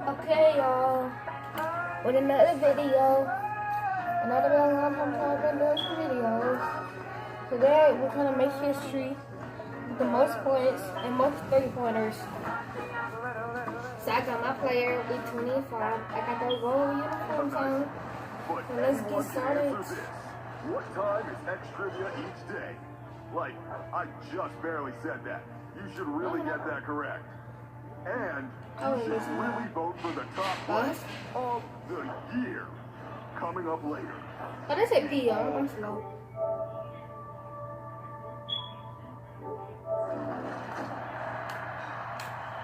Okay, y'all. With another video. Another long time I've been doing some videos. Today we're gonna make history with the most points and most 3-pointers. So I got my player with 25. I got the gold uniforms on. So let's get started. What time is X Trivia each day? Like, I just barely said that. You should really get that correct. And you should really vote for the top play of the year. Coming up later. Oh, they say P, y'all. I'm slow.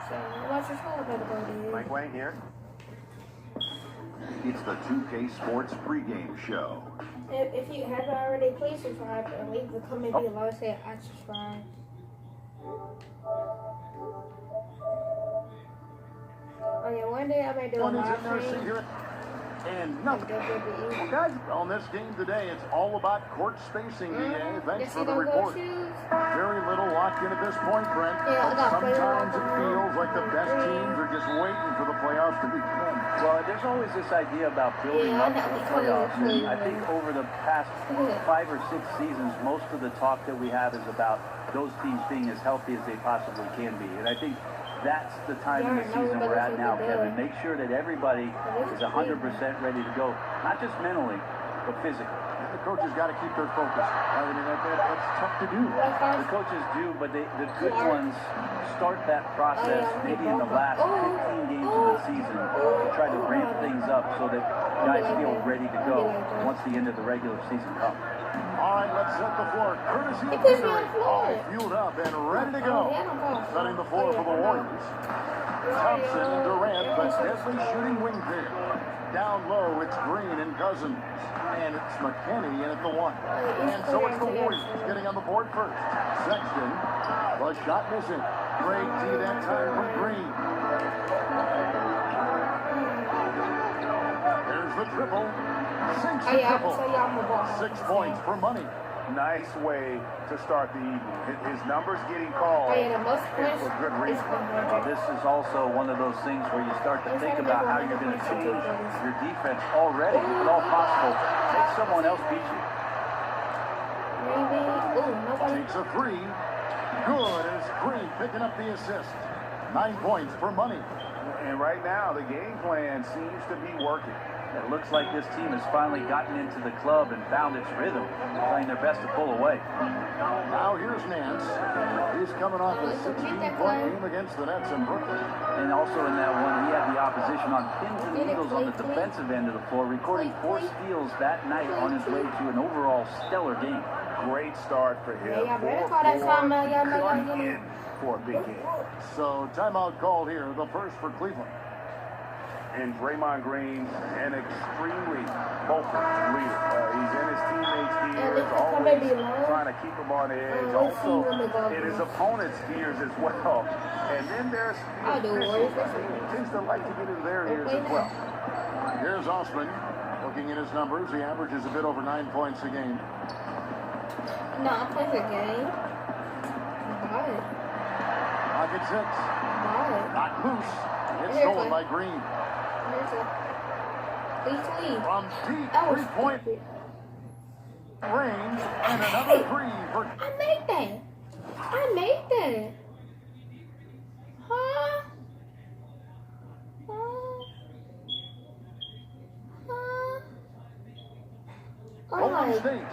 So, watch your shoulder better go, dude. Mike Wang here. It's the 2K Sports pregame show. If you haven't already, please subscribe and leave a comment below and say I subscribe. Oh yeah, one day I may do a live stream. And nothing. Well, guys, on this game today, it's all about court spacing, DA. Thanks for the report. Very little locked in at this point, Brent. Sometimes it feels like the best teams are just waiting for the playoffs to begin. Well, there's always this idea about building up to the playoffs. And I think over the past 5 or 6 seasons, most of the talk that we have is about those teams being as healthy as they possibly can be. And I think that's the time in the season we're at now, Kevin. Make sure that everybody is 100% ready to go, not just mentally, but physically. And the coaches got to keep their focus. I mean, that's tough to do. The coaches do, but the good ones start that process maybe in the last 15 games of the season to try to ramp things up so that guys feel ready to go once the end of the regular season comes. All right, let's set the floor. Courtesy of Missouri, all fueled up and ready to go. Setting the floor for the Warriors. Thompson and Durant, but deadly shooting wing pair. Down low, it's Green and Cousins. And it's McKinney in at the 1. And so it's the Warriors getting on the board first. Sexton, the shot missing. Great D that time from Green. There's the triple. Sinks the triple. 6 points for Money. Nice way to start the evening. His numbers getting called for good reason. This is also one of those things where you start to think about how you're going to change your defense already. If at all possible, make someone else beat you. Takes a 3. Good as Green picking up the assist. 9 points for Money. And right now, the game plan seems to be working. It looks like this team has finally gotten into the club and found its rhythm, playing their best to pull away. Now here's Nance. He's coming off a 16-point game against the Nets in Brooklyn. And also in that one, he had the opposition on pins and needles on the defensive end of the floor, recording 4 steals that night on his way to an overall stellar game. Great start for him. For a big game. So timeout called here, the first for Cleveland. And Draymond Green, an extremely vocal leader. He's in his teammates' ears, always trying to keep them on edge. Also in his opponents' ears as well. And then there's teams that like to get in their ears as well. Here's Osman looking at his numbers. He averages a bit over 9 points a game. No, I'm playing a game. Pocket 6. Not loose. It's stolen by Green. From deep 3-point range, and another 3 for... I made that. Huh? Oh my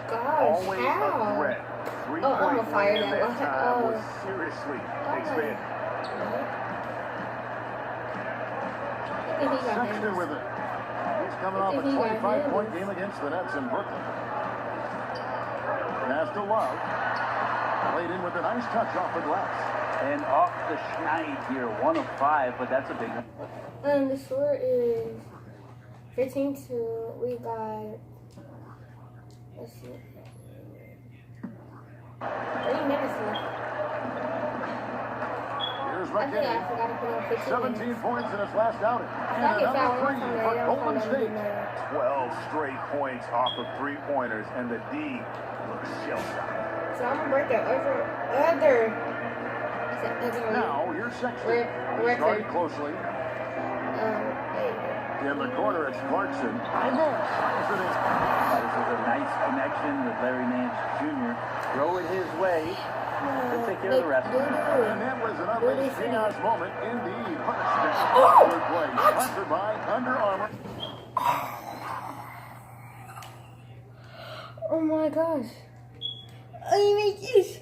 gosh, always how? a threat. 3-point range at that time was seriously expanded. Sexton with it. He's coming off a 25-point game against the Nets in Brooklyn. Pass to Love. Played in with a nice touch off the glass. And off the schneid here, 1 of 5, but that's a big one. And the score is 15-2. We got, let's see, 3 minutes left. Here's McKinney. 17 points in his last outing. And another 3 for Golden State. 12 straight points off of 3-pointers, and the D looks shell-shocked. So I'm gonna break the other Now, here's Sexton. He's guarded closely. In the corner, it's Clarkson. And there, finds it in. This is a nice connection with Larry Nance Jr. Throw it his way. He'll take care of the rest. And that was an ugly chaos moment indeed. Punishment. Good play. Sponsored by Under Armour. Oh my gosh. Oh, you make this.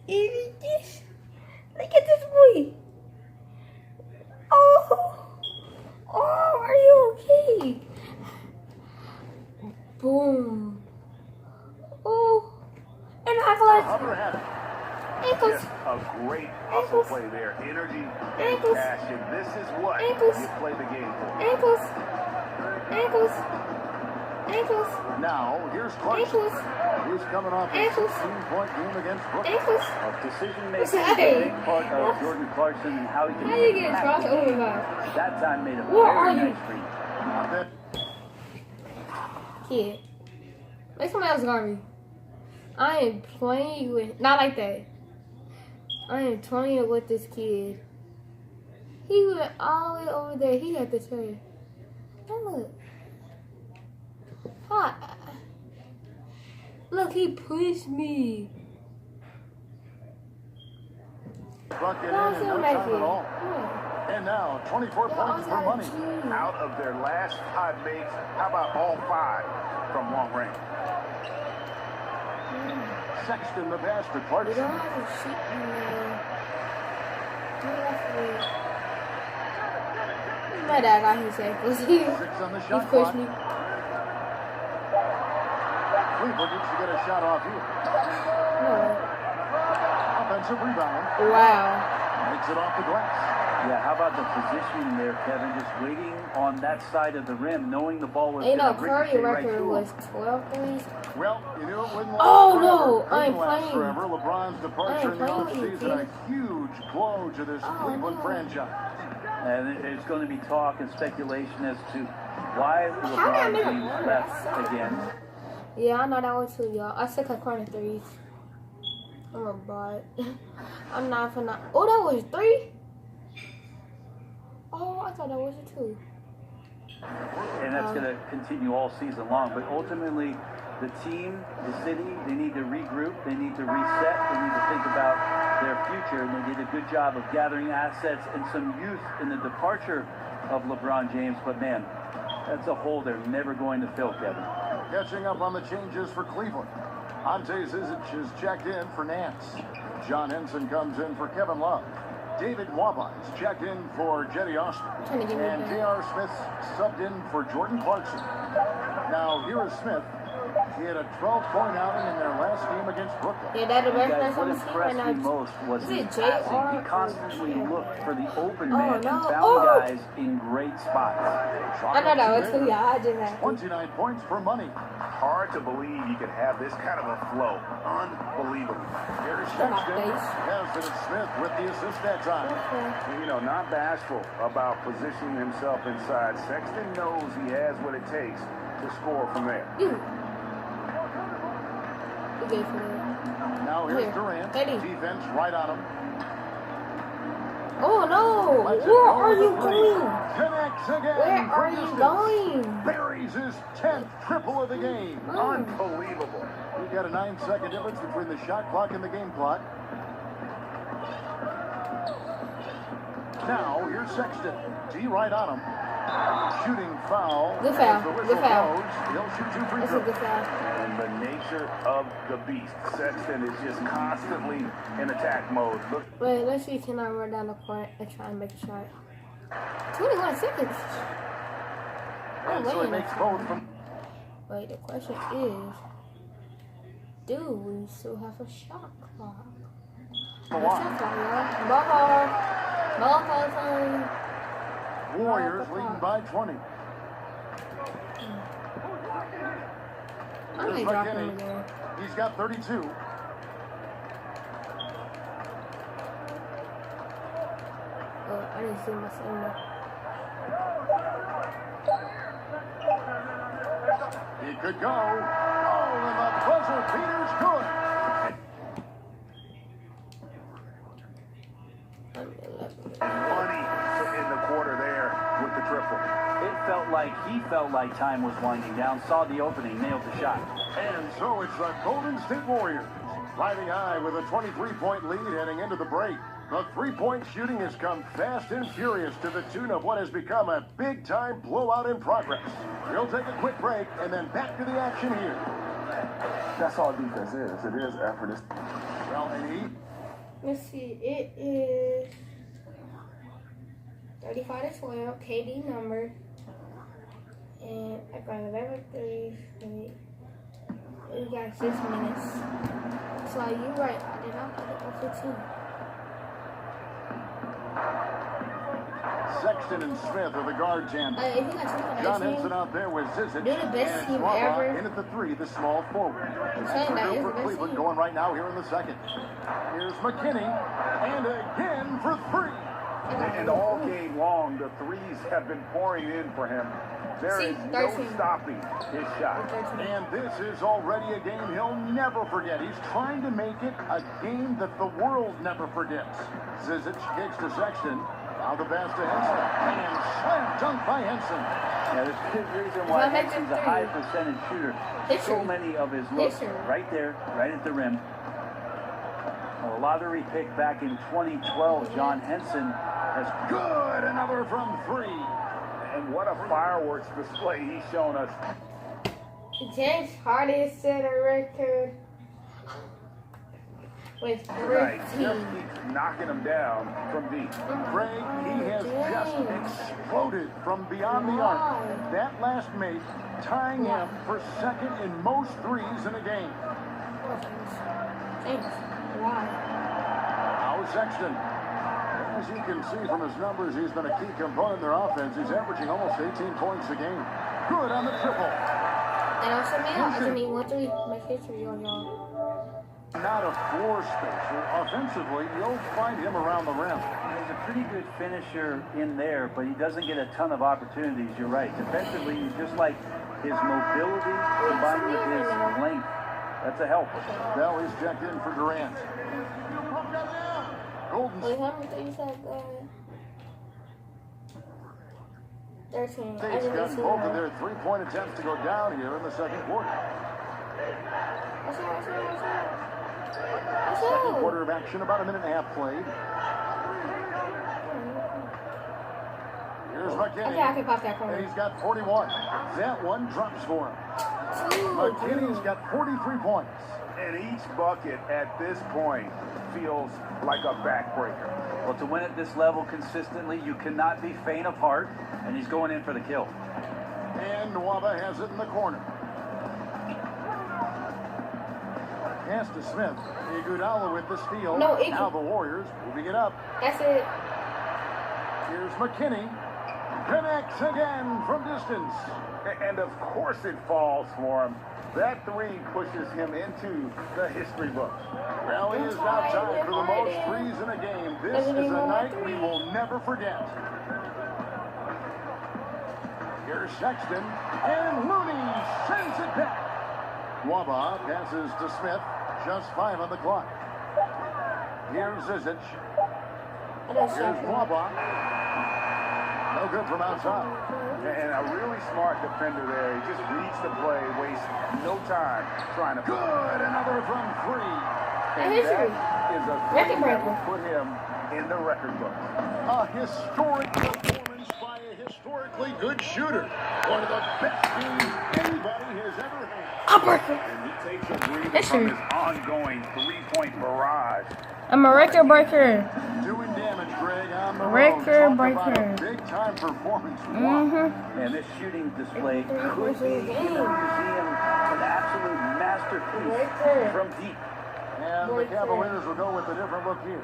You make this. Look at this boy. Oh. Oh, are you okay? Boom. Oh. And Hubbard had it. ankles. A great hustle play there. Energy and passion. This is what you play the game for. Ankles. Ankles. Ankles. Now, here's Clarkson. Ankles. He's coming off a Ankles. 16-point game against Brooklyn. Ankles. Decision making is Hey. a big part of Jordan Clarkson and how he can How you get impact crossed the game. over by? That time made a Where are very you? nice read. Not that Kid. Make somebody else guard me. I am playing with, not like that. I am playing with this kid. He went all the way over there. He had the turn. Oh, look. Hi. Look, he pushed me. bucket in Why and is he no like time at all. it? And now, 24 points for money. Out of their last 5 makes, how about all 5 from long range? Sexton the pass to You Clarkson. don't have to shoot me now. You have to. My dad got his ankles. 6 on the He shot pushed clock. me. Cleveland needs to get a shot off here. No. Offensive rebound. Wow. Makes it off the glass. Yeah, how about the positioning there, Kevin? Just waiting on that side of the rim, knowing the ball was You going know, to Curry ricochet right record to was him. 12 threes. Well, you knew it wouldn't last Oh, forever. no, I Couldn't ain't last playing. forever. LeBron's departure in the playing with you, offseason, a kid. huge blow to this Oh, Cleveland no. franchise. And it's going to be talk and speculation as to why How did I LeBron make a James run? left again. Yeah, I know that one too, y'all. I took a corner threes. I'm a bot. I'm not for not. Oh, that was 3? Oh, I thought that was a 2. And that's going to continue all season long. But ultimately, the team, the city, they need to regroup. They need to reset. They need to think about their future. And they did a good job of gathering assets and some youth in the departure of LeBron James. But, man, that's a hole they're never going to fill, Kevin. Catching up on the changes for Cleveland. Ante Zizic is checked in for Nance. John Henson comes in for Kevin Love. David Wabba is checked in for Jetty Austin. Trying to give me And that. J.R. Smith subbed in for Jordan Clarkson. Now, here is Smith. He had a 12-point outing in their last game against Brooklyn. Yeah, that's the best Guys, person what on the team right impressed now. me most was Is his it passing. JR? He constantly looked for the open Oh, man and no. found Oh. guys in great spots. I know that was 2, y'all. I just had to. 29 points for money. Hard to believe you could have this kind of a flow. Unbelievable. Here's Shut up, Sexton. face. Henson and Smith with the assist that time. Okay. You know, not bashful about positioning himself inside. Sexton knows he has what it takes to score from there. You. You gave for that. Now here's Here. Durant. Eddie. Defense right on him. Oh, no. Lets it Where go are with you the three. going? Connects again. Where from are you distance. going? Buries his 10th triple of the game. Oh. Unbelievable. We've got a 9-second difference between the shot clock and the game clock. Now, here's Sexton. D right on him. Shooting foul. Good foul. As the Good whistle foul. blows, he'll shoot 2 free That's a throws. good foul. And the nature of the beast. Sexton is just constantly in attack mode. Look, Wait, let's see. Can I run down the court and try and make a shot? 21 seconds. And so he wait. makes both from... Wait, the question is, do we still have a shot clock? No shot clock, y'all. Ball time. Warriors leading by 20. I'm gonna drop him again. He's got 32. Oh, I didn't see my son. He could go. Oh, and the buzzer beater's good. triple. He felt like time was winding down, saw the opening, nailed the shot. And so it's the Golden State Warriors riding high with a 23-point lead heading into the break. The three-point shooting has come fast and furious to the tune of what has become a big-time blowout in progress. We'll take a quick break and then back to the action here. That's all defense is. It is effort. Well, and let's see. It is 35-12. KD number. And I got 11 threes. We got 6 minutes. So you're right. I did not put it on 15. Sexton and Smith are the guard tandem. John Henson out there with Zizic. They're the best team ever. In at the three, the small forward. That's Purdue for Cleveland going right now here in the second. Here's McKinney, and again for three. And all game long, the threes have been pouring in for him. There is no stopping his shot. And this is already a game he'll never forget. He's trying to make it a game that the world never forgets. Zizic kicks to Sexton. Now the pass to Henson. And slam dunk by Henson. Yeah, there's a good reason why Henson's a high percentage shooter. So many of his looks right there, right at the rim. A lottery pick back in 2012, John Henson has good. Another from three. And what a fireworks display he's shown us. James Harden set a record with 13. Just keeps knocking him down from deep. Greg, he has just exploded from beyond the arc. That last make tying him for second in most threes in a game. James, why? Now Sexton. As you can see from his numbers, he's been a key component in their offense. He's averaging almost 18 points a game. Good on the triple. And also, I just need 1-3. Make history on y'all. Not a floor spacer. Offensively, you'll find him around the rim. He's a pretty good finisher in there, but he doesn't get a ton of opportunities. You're right. Defensively, he's just like his mobility combined with his length. That's a help. Bell is checked in for Durant. Golden Wait, how many things have 13. State's got both of their three-point attempts to go down here in the second quarter. Second quarter of action, about a minute and a half played. Here's McKinney. Okay, I can pop that corner. And he's got 41. That one drops for him. McKinney's got 43 points. And each bucket at this point feels like a backbreaker. Well, to win at this level consistently, you cannot be faint of heart, and he's going in for the kill. And Nwaba has it in the corner. Pass to Smith. Iguodala with the steal. No, now the Warriors moving it up. That's it. Here's McKinney. Connects again from distance. And of course it falls for him. That three pushes him into the history books. Well, he is now tied for the most threes in a game. This is a night we will never forget. Here's Sexton, and Looney sends it back. Nwaba passes to Smith, just 5 on the clock. Here's Zizic. Here's Nwaba. No good from outside. And a really smart defender there. He just reads the play, wastes no time trying to... Good, another from three. And that is a three that will put him in the record book. A historic performance by a historically good shooter. One of the best teams anybody has ever had. And he takes a breather from his ongoing three-point barrage. I'm a record breaker. Doing damage, Greg, on the record road. breaker. Big-time performance. Wow. And this shooting display could be in the museum an absolute masterpiece from deep. And the Cavaliers will go with a different look here.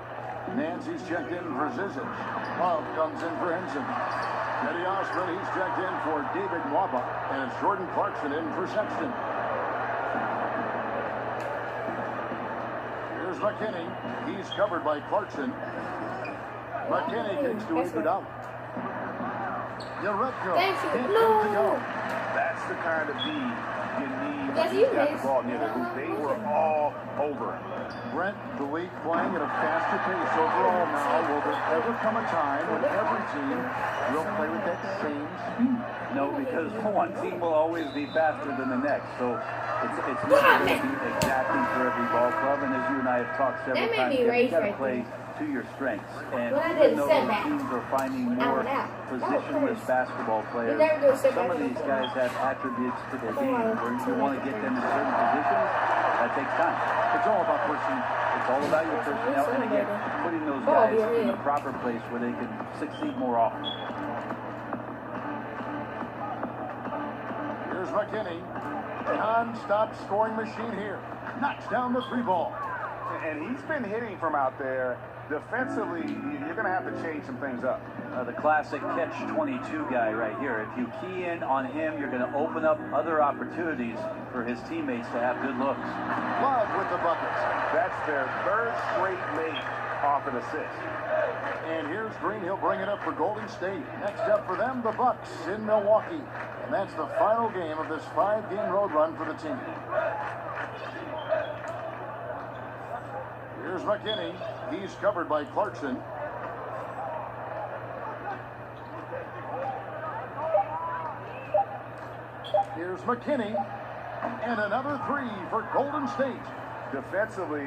Nancy's checked in for Zizic. Love comes in for Henson. Teddy Osman, he's checked in for David Nwaba. And it's Jordan Clarkson in for Sexton. Here's McKinney. He's covered by Clarkson. McKinney kicks to Iguodala. Thank you. No. That's the kind of D you need Yes, when you you got did. the ball near the hoop. They were all over it. Brent, the league playing at a faster pace overall now. Will there ever come a time when every team will play with that same speed? No, because one team will always be faster than the next. So it's never going to be exactly for every ball club. And as you and I have talked several That made times, me you've rage got to right play to your strengths. And Well, I even didn't though say those that. teams are finding more positionless basketball players, never do a step some back of and these a guys have attributes to their Oh, game wow. where you want to get them in certain positions. That takes time. It's all about personnel. It's all about your personnel and again, putting those guys in the proper place where they can succeed more often. Here's McKinney. Non-stop scoring machine here. Knocks down the three ball. And he's been hitting from out there. Defensively, you're going to have to change some things up. The classic catch-22 guy right here. If you key in on him, you're going to open up other opportunities for his teammates to have good looks. Love with the buckets. That's their third straight make off an assist. And here's Green. He'll bring it up for Golden State. Next up for them, the Bucks in Milwaukee. And that's the final game of this 5-game road run for the team. Here's McKinney. He's covered by Clarkson. Here's McKinney. And another three for Golden State. Defensively,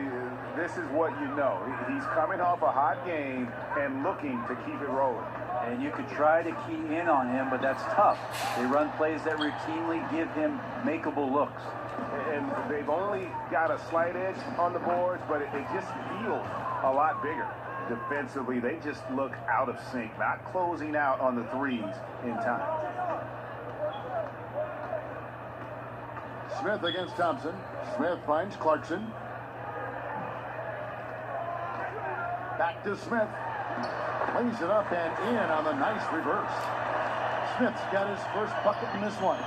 this is what you know. He's coming off a hot game and looking to keep it rolling. And you could try to key in on him, but that's tough. They run plays that routinely give him makeable looks. And they've only got a slight edge on the boards, but it just feels a lot bigger. Defensively, they just look out of sync, not closing out on the threes in time. Smith against Thompson. Smith finds Clarkson. Back to Smith. Plays it up and in on the nice reverse. Smith's got his first bucket in this one.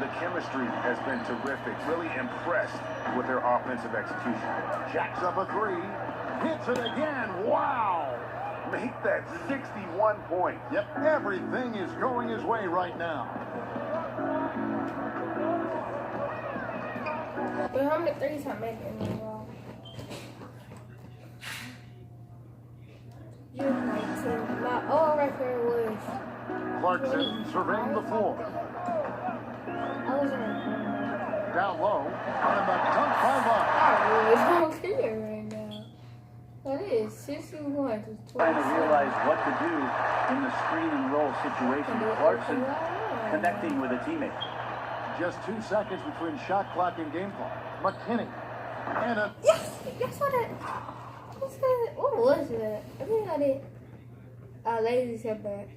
The chemistry has been terrific. Really impressed with their offensive execution. Jacks up a three. Hits it again. Wow. Make that 61 points. Yep, everything is going his way right now. But how many threes I'm making in a row? You're 19. My old record was. Clarkson surveying the floor. I was in a Down low. On the dunk by Love. I really don't care right now. That is 61 to 20. Trying to realize what to do in the screen and roll situation. Clarkson connecting with a teammate. Just 2 seconds between shot clock and game clock. McKinney. And a Yes! Guess what? What was that? I think I did a lazy setback.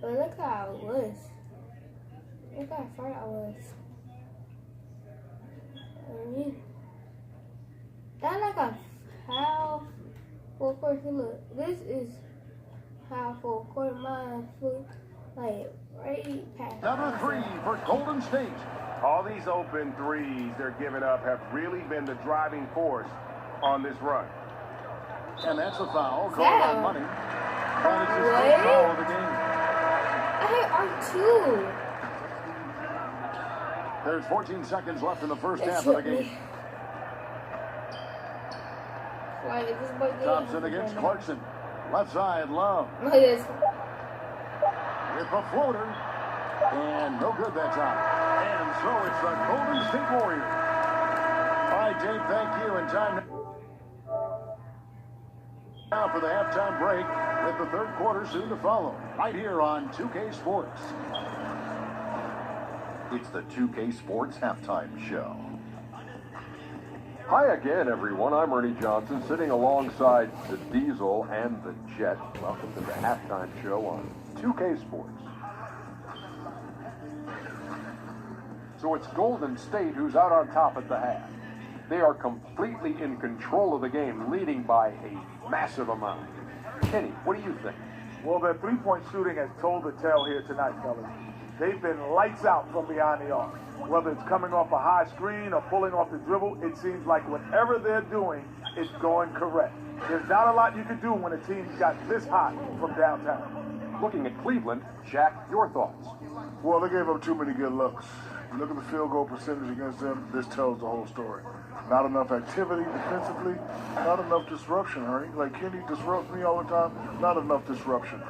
But look how it was. Look how far I was. I mean, that's like a half full court. Look, this is half full court. Mine flew like right past. another three for Golden State. All these open threes they're giving up have really been the driving force on this run. And that's a foul called on Money. That is his first foul of the game. I hit R2. There's 14 seconds left in the first half of the game. Thompson against Clarkson. Left side, Love. Look at this. With a floater. And no good that time. And so it's the Golden State Warriors. All right, Dave, thank you. And time now for the halftime break with the third quarter soon to follow. Right here on 2K Sports. It's the 2K Sports Halftime Show. Hi again, everyone. I'm Ernie Johnson, sitting alongside the Diesel and the Jet. Welcome to the Halftime Show on 2K Sports. So it's Golden State who's out on top at the half. They are completely in control of the game, leading by a massive amount. Kenny, what do you think? Well, their three-point shooting has told the tale here tonight, fellas. They've been lights out from behind the arc. Whether it's coming off a high screen or pulling off the dribble, it seems like whatever they're doing is going correct. There's not a lot you can do when a team got this hot from downtown. Looking at Cleveland, Shaq, your thoughts? Well, they gave up too many good looks. You look at the field goal percentage against them, this tells the whole story. Not enough activity defensively, not enough disruption, Ernie. Like Kenny disrupts me all the time, not enough disruption.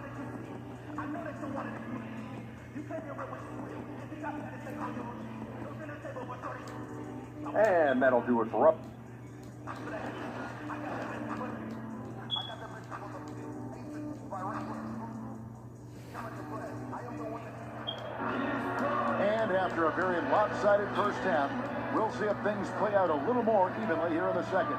And that'll do it for up. And after a very lopsided first half, we'll see if things play out a little more evenly here in the second.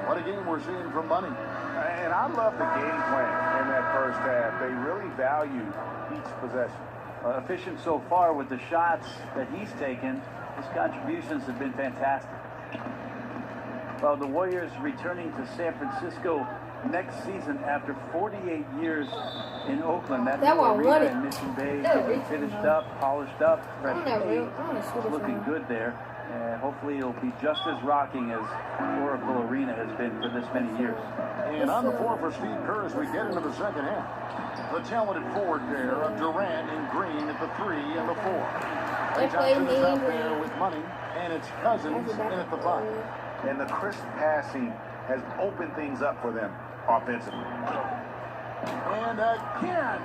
What a game we're seeing from Money. And I love the game plan in that first half. They really value each possession. Efficient so far with the shots that he's taken. His contributions have been fantastic. Well, the Warriors returning to San Francisco next season after 48 years in Oakland. That arena in Mission Bay getting finished up, polished up, fresh paint. It's looking good there. Hopefully it'll be just as rocking as Oracle Arena has been for this many years. And on the floor for Steve Kerr as we get into the second half. The talented forward pair of Durant and Green at the 3 and the 4. Thompson is out there with Money, and it's Cousins in at the 5. And the crisp passing has opened things up for them offensively. And again,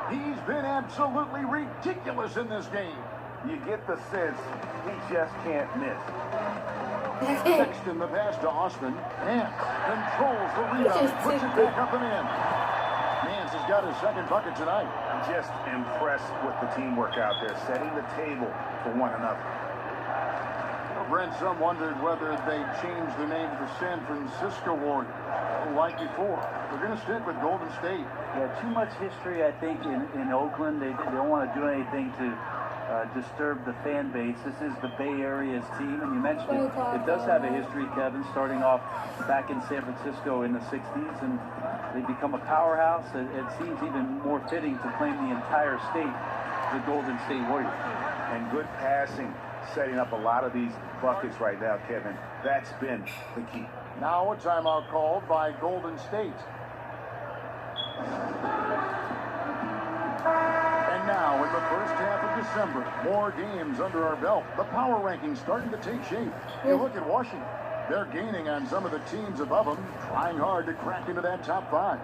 he's been absolutely ridiculous in this game. You get the sense he just can't miss. Sexton the pass to Austin. Nance controls the rebound, puts it back up and in. Nance has got his second bucket tonight. I'm just impressed with the teamwork out there, setting the table for one another. Brent, some wondered whether they'd change the name to the San Francisco Warriors. Like before, they're going to stick with Golden State. Yeah, too much history, I think, in Oakland. They don't want to do anything to disturb the fan base. This is the Bay Area's team, and you mentioned it does have a history, Kevin, starting off back in San Francisco in the 60s, and they become a powerhouse. It seems even more fitting to claim the entire state, the Golden State Warriors. And good passing, setting up a lot of these buckets right now, Kevin. That's been the key. Now a timeout called by Golden State. And now in the first half of December, more games under our belt. The power rankings starting to take shape. You look at Washington. They're gaining on some of the teams above them, trying hard to crack into that top 5.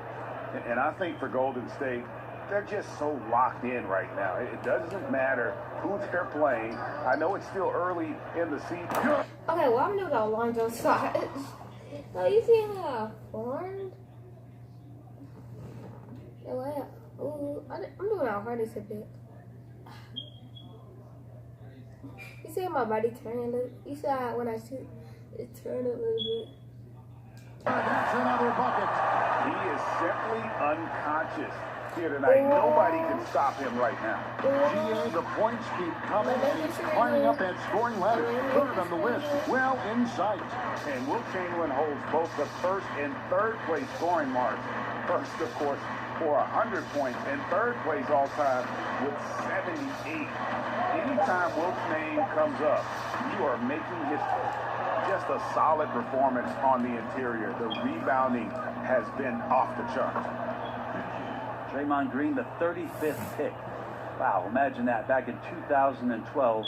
And I think for Golden State, they're just so locked in right now. It doesn't matter who they're playing. I know it's still early in the season. Okay, well, I'm doing a Lonzo size. So you see how formed? Ooh, I'm doing a hard as a bit. You see how my body turned? You see how when I shoot, it turned a little bit. That's another bucket. He is simply unconscious here tonight. Nobody can stop him right now. GA, the points keep coming, and he's climbing up that scoring ladder. Third on the list, well in sight. And Wilt Chamberlain holds both the first and third place scoring marks. First, of course, for 100 points, and third place all time with 78. Anytime Wilt's name comes up, you are making history. Just a solid performance on the interior. The rebounding has been off the charts. Draymond Green, the 35th pick. Wow, imagine that, back in 2012,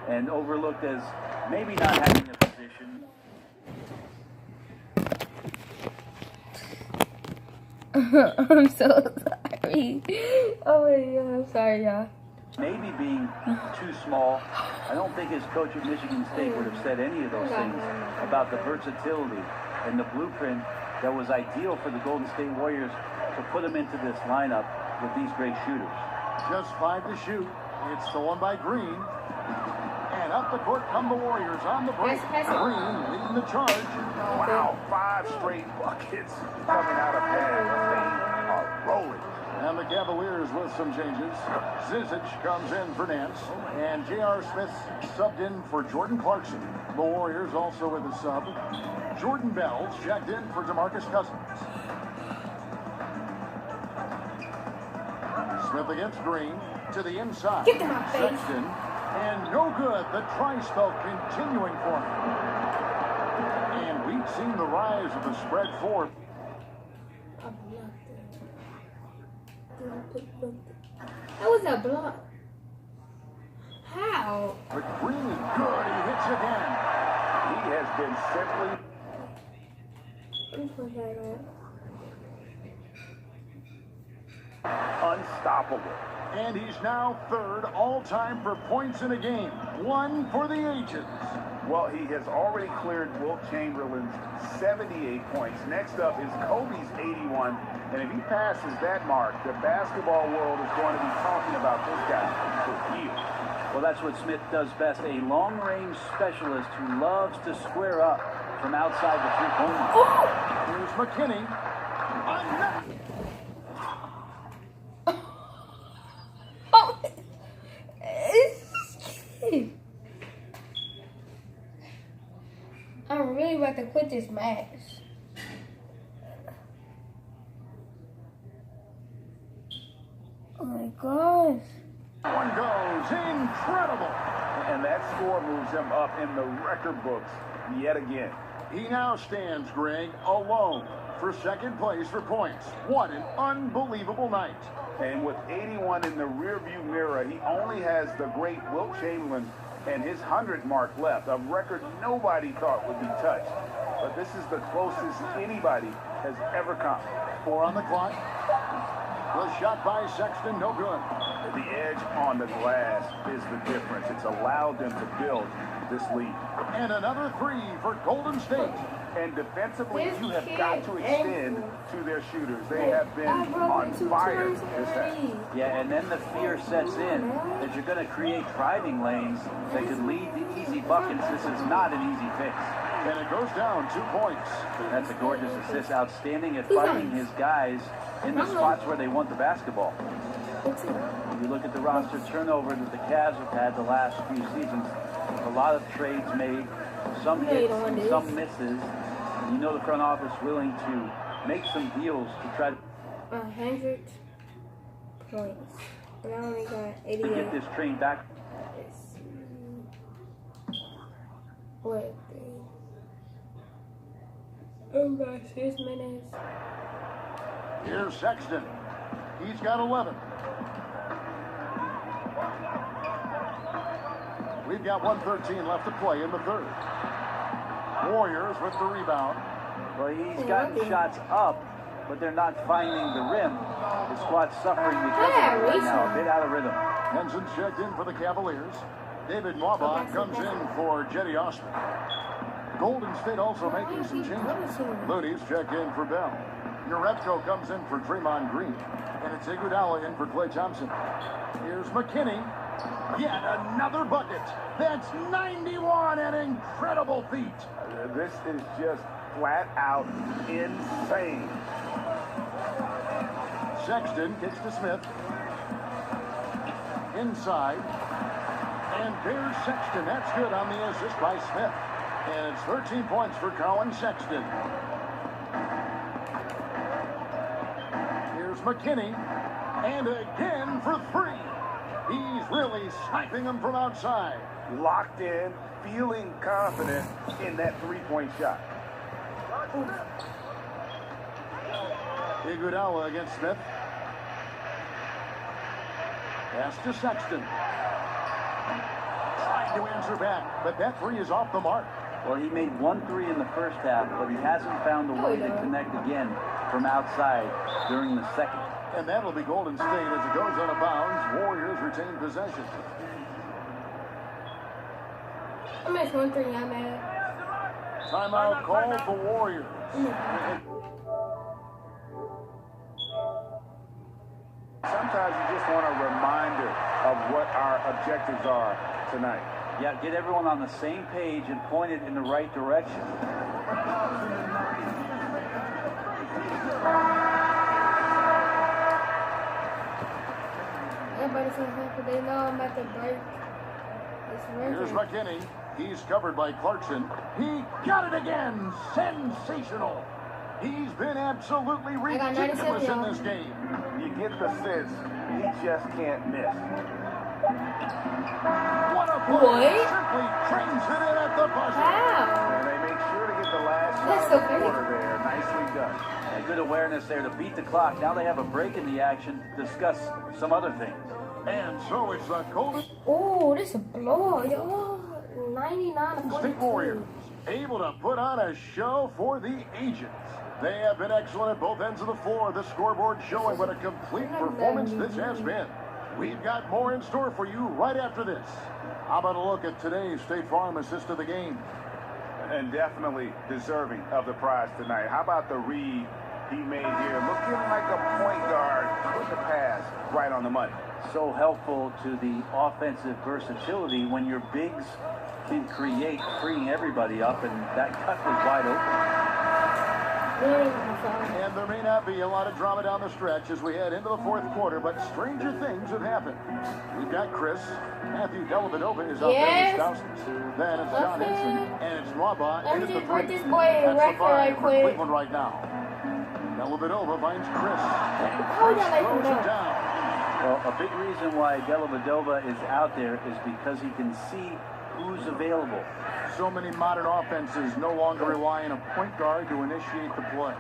and overlooked as maybe not having a position. I'm so sorry. Oh my God, I'm sorry, y'all. Maybe being too small. I don't think his coach at Michigan State would have said any of those things about the versatility and the blueprint that was ideal for the Golden State Warriors to put him into this lineup with these great shooters. Just 5 to shoot. It's the one by Green. And up the court come the Warriors on the break. Green leading the charge. Wow, 5 straight buckets coming out of pads. They are rolling. And the Cavaliers with some changes. Zizic comes in for Nance. And J.R. Smith subbed in for Jordan Clarkson. The Warriors also with a sub. Jordan Bell checked in for DeMarcus Cousins. Smith against Green to the inside. Get to my face. Sexton. And no good. The tri-spell continuing for him. And we've seen the rise of the spread 4. That was a block. How? But Green is good. He hits again. He has been simply unstoppable. And he's now third all-time for points in a game. One for the ages. Well, he has already cleared Wilt Chamberlain's 78 points. Next up is Kobe's 81. And if he passes that mark, the basketball world is going to be talking about this guy for years. Well, that's what Smith does best, a long-range specialist who loves to square up from outside the three-point line. Here's McKinney. I'm really about to quit this match. Oh my gosh. One goes. Incredible. And that score moves him up in the record books yet again. He now stands, Greg, alone for second place for points. What an unbelievable night. And with 81 in the rearview mirror, he only has the great Wilt Chamberlain and his 100 mark left, a record nobody thought would be touched. But this is the closest anybody has ever come. 4 on the clock. The shot by Sexton, no good. The edge on the glass is the difference. It's allowed them to build this lead. And another 3 for Golden State. And defensively, you have got to extend to their shooters. They have been I broke on it 2 fire times this half. already. Yeah, and then the fear sets in that you're going to create driving lanes that could lead to easy buckets. This is not an easy fix. And it goes down 2 points. That's a gorgeous assist. Outstanding at finding his guys in the spots where they want the basketball. If you look at the roster turnover that the Cavs have had the last few seasons, a lot of trades made, some hits and some misses. And you know the front office willing to make some deals to try to 100 points. And I only got 88. get this train back. What? Oh gosh, 6 minutes. Here's Sexton. He's got 11. We've got 1:13 left to play in the third. Warriors with the rebound. Well, he's gotten shots up, but they're not finding the rim. The squad's suffering because of it right now, a bit out of rhythm. Henson's checked in for the Cavaliers. David Mwaba comes in for Jetty Osman. Golden State also making some changes. Looney's checked in for Bell. Urepko comes in for Draymond Green. And it's Iguodala in for Klay Thompson. Here's McKinney. Yet another bucket. That's 91, an incredible feat. This is just flat out insane. Sexton kicks to Smith. Inside. And there's Sexton. That's good on the assist by Smith. And it's 13 points for Colin Sexton. Here's McKinney. And again for 3. He's really sniping them from outside. Locked in, feeling confident in that three-point shot. Iguodala against Smith. Pass to Sexton. Trying to answer back, but that 3 is off the mark. Well, he made 1 3 in the first half, but he hasn't found a way to connect again from outside during the second. And that'll be Golden State as it goes out of bounds. Warriors retain possession. I missed 1 3, I'm mad. Timeout called the Warriors. Sometimes you just want a reminder of what our objectives are tonight. Yeah, get everyone on the same page and point it in the right direction. Everybody's so happy they know I'm at the break. Here's McKinney. He's covered by Clarkson. He got it again. Sensational. He's been absolutely ridiculous in this game. You get the sense he just can't miss. What a play. Simply trains it in at the buzzer. Wow. And they make sure to get the last That's shot so of the crazy. quarter there. Nicely done. A good awareness there to beat the clock. Now they have a break in the action. Discuss some other things. And so it's the Golden Oh, this is a blowout, y'all. 99 to State 42. Warriors able to put on a show for the Agents. They have been excellent at both ends of the floor. The scoreboard showing what a complete performance this has been. We've got more in store for you right after this. How about a look at today's State Farm assist of the game? And definitely deserving of the prize tonight. How about the read he made here? Looking like a point guard with the pass right on the money. So helpful to the offensive versatility when your bigs can create, freeing everybody up, and that cut was wide open. And there may not be a lot of drama down the stretch as we head into the fourth quarter, but stranger things have happened. We've got Chris. Matthew Dellavedova is out Yes. there with Stousen. Then it's John Okay. Henson, and it's Nwaba. Let me into just the put three. this boy in That's the record right five for quick. Cleveland right now. Dellavedova finds Chris. And How Chris y'all let him throws go? it down. Well, a big reason why Dellavedova is out there is because he can see who's available. So many modern offenses no longer rely on a point guard to initiate the play.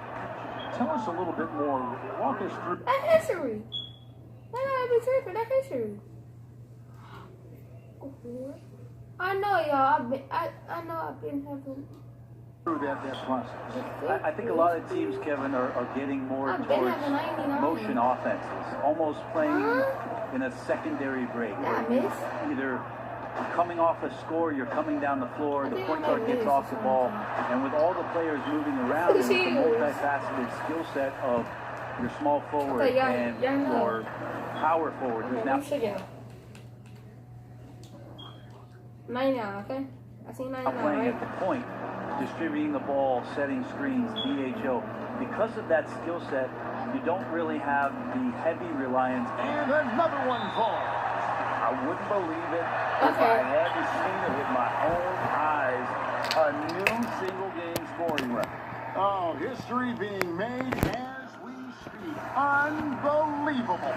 Tell us a little bit more. Walk us through. That's history. That gotta be tripping. That's history. I know, y'all. I know I've been having. Through that process. I think a lot of teams, Kevin, are getting more I've been towards having 99. motion offenses, almost playing in a secondary break. I miss. Either coming off a score, you're coming down the floor, the think point I guard might gets miss off the ball, sometimes. and with all the players moving around, and with the Jeez. multifaceted skill set of your small forward Okay, y'all- and y'all know. your power forward, who's Okay, now let me check it out. 99, okay? I see 99, playing right? at the point, distributing the ball, setting screens, DHO. Because of that skill set, you don't really have the heavy reliance. And another one falls. I wouldn't believe it if I hadn't seen it with my own eyes. A new single-game scoring record. Oh, history being made as we speak. Unbelievable.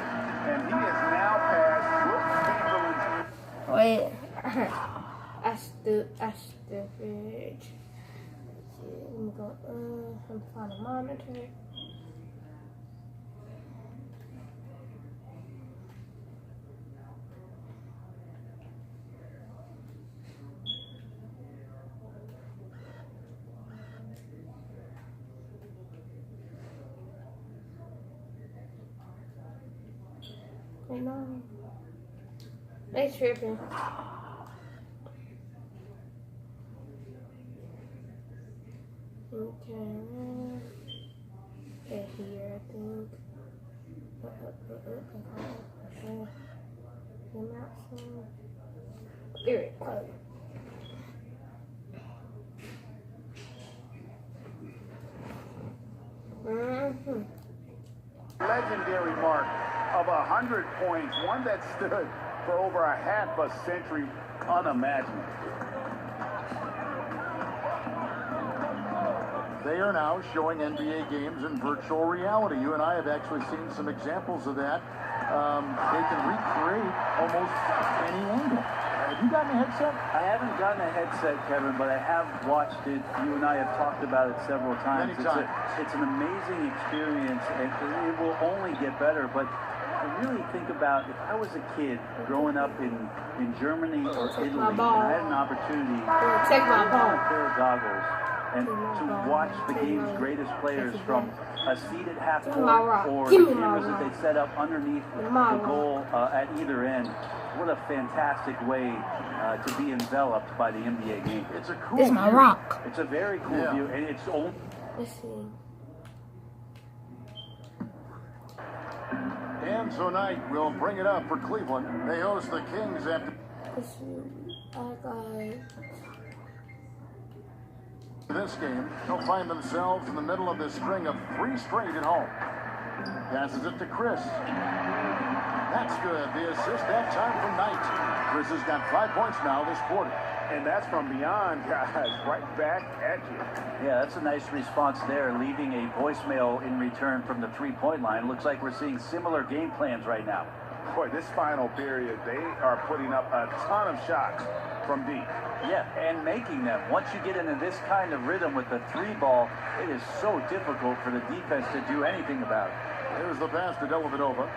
And he has now passed Wilt Chamberlain's. Wait. I stupid. Let me go, let me find a monitor. Wait, no. They tripping. Okay, here I think. Here it goes. Legendary mark of 100 points, one that stood for over a half a century, unimaginable. They are now showing NBA games in virtual reality. You and I have actually seen some examples of that. They can recreate almost any angle. Have you gotten a headset? I haven't gotten a headset, Kevin, but I have watched it. You and I have talked about it several times. Many times. It's an amazing experience, and it will only get better. But I really think about if I was a kid growing up in Germany or Italy, and I had an opportunity Check my to put on ball. a pair of goggles and to watch the game's greatest players from a seat at half Give me my rock. court or Give the me my cameras that rock. they set up underneath Give me my the goal at either end. What a fantastic way to be enveloped by the NBA game. It's a cool This is my view. rock. It's a very cool Yeah. view, and it's only Let's see. And tonight we'll bring it up for Cleveland. They host the Kings after Let's see. I got. this game. They'll find themselves in the middle of this string of 3 straight at home. Passes it to Chris. That's good. The assist that time from Knight. Chris has got 5 points now this quarter. And that's from beyond, guys, right back at you. Yeah, that's a nice response there, leaving a voicemail in return from the three-point line. Looks like we're seeing similar game plans right now. Boy, this final period, they are putting up a ton of shots from deep. Yeah, and making them. Once you get into this kind of rhythm with the three ball, it is so difficult for the defense to do anything about it. Here's the pass to Dellavedova.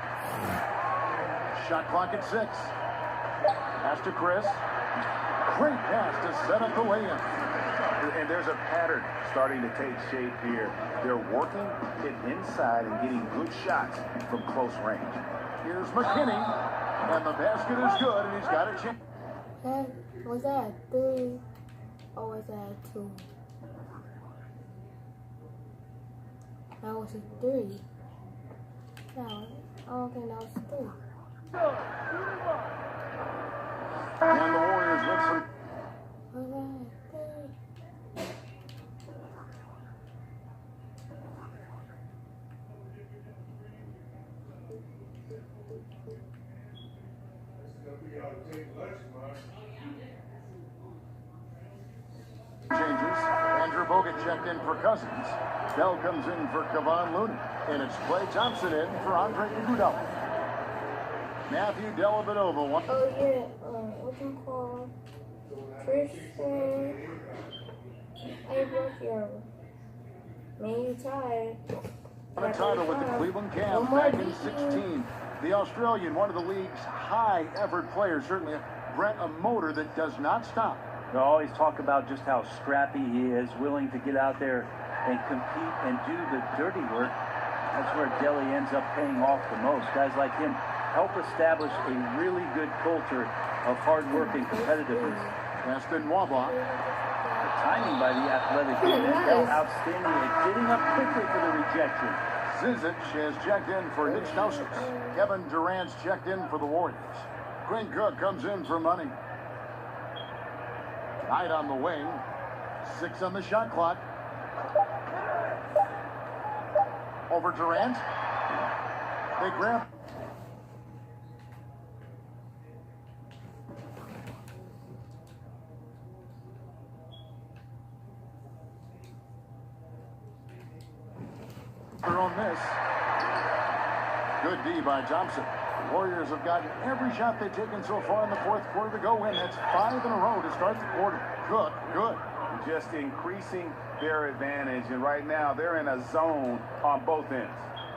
Shot clock at 6. Pass to Chris. Great pass to set up the lay-in. And there's a pattern starting to take shape here. They're working it inside and getting good shots from close range. Here's McKinney, and the basket is good, and he's got a chance. Was that 3 or was that 2? That was a 3. No, I don't think that was 3. And the Warriors with some. Was that 3? Changes. Andrew Bogut checked in for Cousins. Bell comes in for Kevon Looney. And it's Klay Thompson in for Andre Iguodala. Matthew Dellavedova. Oh yeah, what's it called? Tristan. Hey, look here. Man, you tired. On a title with the Cleveland Cavs back in 16. The Australian, one of the league's high-effort players, certainly Brent, a motor that does not stop. They always talk about just how scrappy he is, willing to get out there and compete and do the dirty work. That's where Delly ends up paying off the most. Guys like him help establish a really good culture of hard work and competitiveness. Aston Wabach. Timing by the athletic Mandel outstanding at getting up quickly for the rejection. Zizic has checked in for Nick Stauskas. Kevin Durant's checked in for the Warriors. Quinn Cook comes in for money. Knight on the wing. 6 on the shot clock. Over Durant. They grab. On this. Good D by Thompson. Warriors have gotten every shot they've taken so far in the fourth quarter to go in. That's 5 in a row to start the quarter. Good. Just increasing their advantage, and right now they're in a zone on both ends.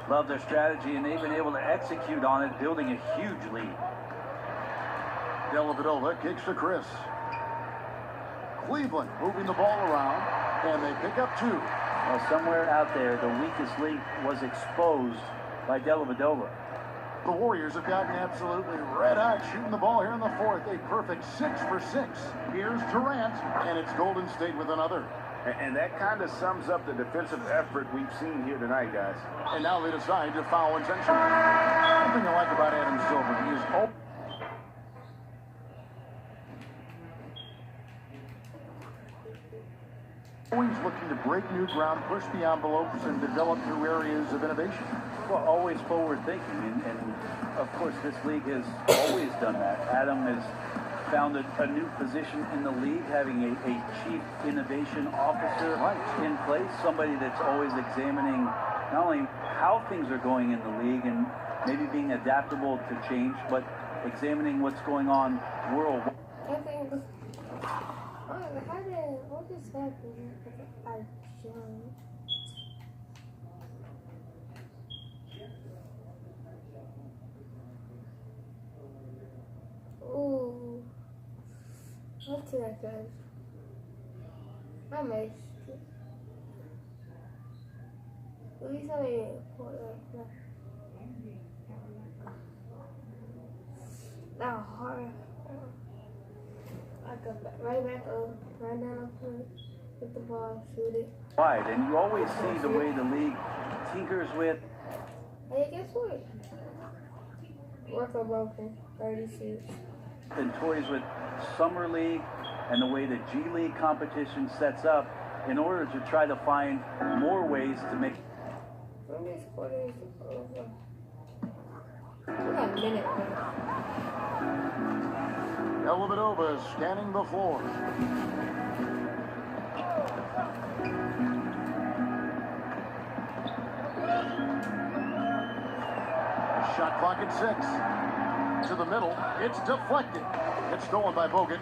Love their strategy, and they've been able to execute on it, building a huge lead. Dellavedova kicks to Chris. Cleveland moving the ball around, and they pick up 2. Well, somewhere out there, the weakest link was exposed by Dellavedova. The Warriors have gotten absolutely red hot shooting the ball here in the fourth. A perfect 6 for 6. Here's Durant, and it's Golden State with another. And that kind of sums up the defensive effort we've seen here tonight, guys. And now they decide to foul intentionally. One thing I like about Adam Silver, he is open. Always looking to break new ground, push the envelopes, and develop new areas of innovation. Well, always forward thinking, and of course this league has always done that. Adam has found a new position in the league, having a chief innovation officer in place, somebody that's always examining not only how things are going in the league and maybe being adaptable to change, but examining what's going on worldwide. What is happening? I jumped. Ooh. What's that, guys? I missed it. Please tell me what that. Now, hard. I got right back up, right down up, hit the ball, shoot it. Wide, and you always see the way the league tinkers with. Hey, guess what? Record broken, 36. And toys with Summer League and the way the G League competition sets up in order to try to find more ways to make. When this quarter is over. We got a minute left. Dellavedova scanning the floor. Shot clock at 6. To the middle. It's deflected. It's stolen by Bogut.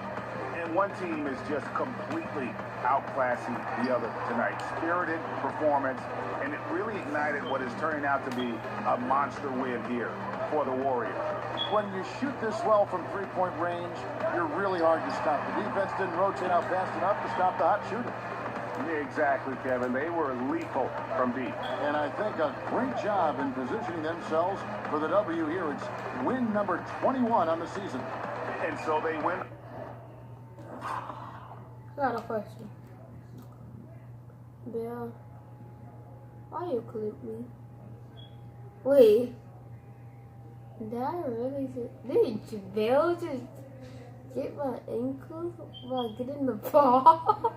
And one team is just completely outclassing the other tonight. Spirited performance, and it really ignited what is turning out to be a monster win here for the Warriors. When you shoot this well from three-point range, you're really hard to stop. The defense didn't rotate out fast enough to stop the hot shooter. Yeah, exactly, Kevin. They were lethal from deep. And I think a great job in positioning themselves for the W here. It's win number 21 on the season. And so they win. Got a question. Bill, why you clip me? Wait. Did I really did Bill just get my ankles while getting the ball?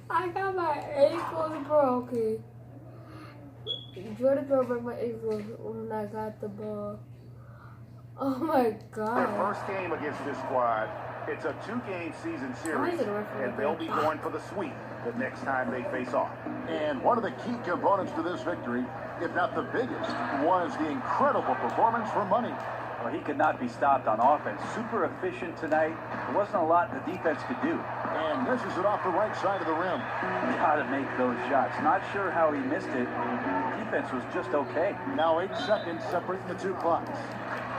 I got my ankles broken. Jordan broke my ankles when I got the ball. Oh my God. Their first game against this squad. It's a 2-game season series, and they'll be going for the sweep the next time they face off. And one of the key components to this victory, if not the biggest, was the incredible performance from Money. Well, he could not be stopped on offense. Super efficient tonight. There wasn't a lot the defense could do. And misses it off the right side of the rim. Got to make those shots. Not sure how he missed it. The defense was just okay. Now 8 seconds separating the two clocks.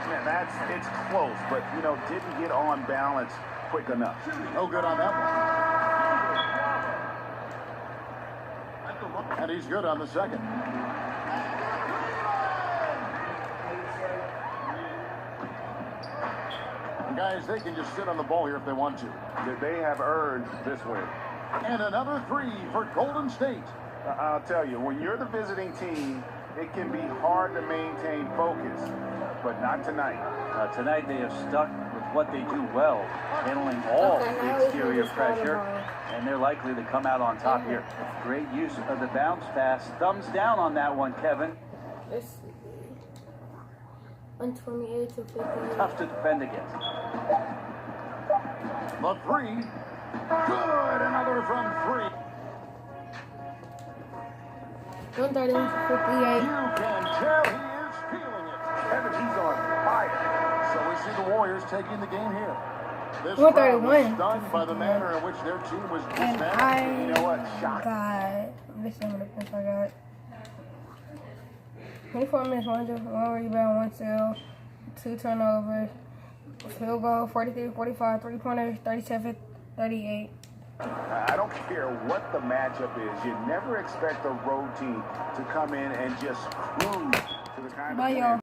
Man, it's close, but, didn't get on balance quick enough. No good on that one. And he's good on the second. And guys, they can just sit on the ball here if they want to. They have earned this win. And another 3 for Golden State. I'll tell you, when you're the visiting team, it can be hard to maintain focus, but not tonight. Tonight they have stuck with what they do well, handling all the exterior pressure, and they're likely to come out on top here. Great use of the bounce pass. Thumbs down on that one, Kevin. Let's see. 128 to 50. Tough to defend against. The 3. Good. Another from 3. 131 to 58. You can tell he is feeling it. Kevin, he's on fire. So we see the Warriors taking the game here. This 131. crowd was stunned by the manner in which their team was And dismantled. You know what? Shock. this is how many points I got. 24 minutes, 1 rebound, 1 steal, 2 turnovers, field goal, 43, 45, 3-pointers, 37, 38. I don't care what the matchup is. You never expect a road team to come in and just cruise to the kind of Bye, y'all.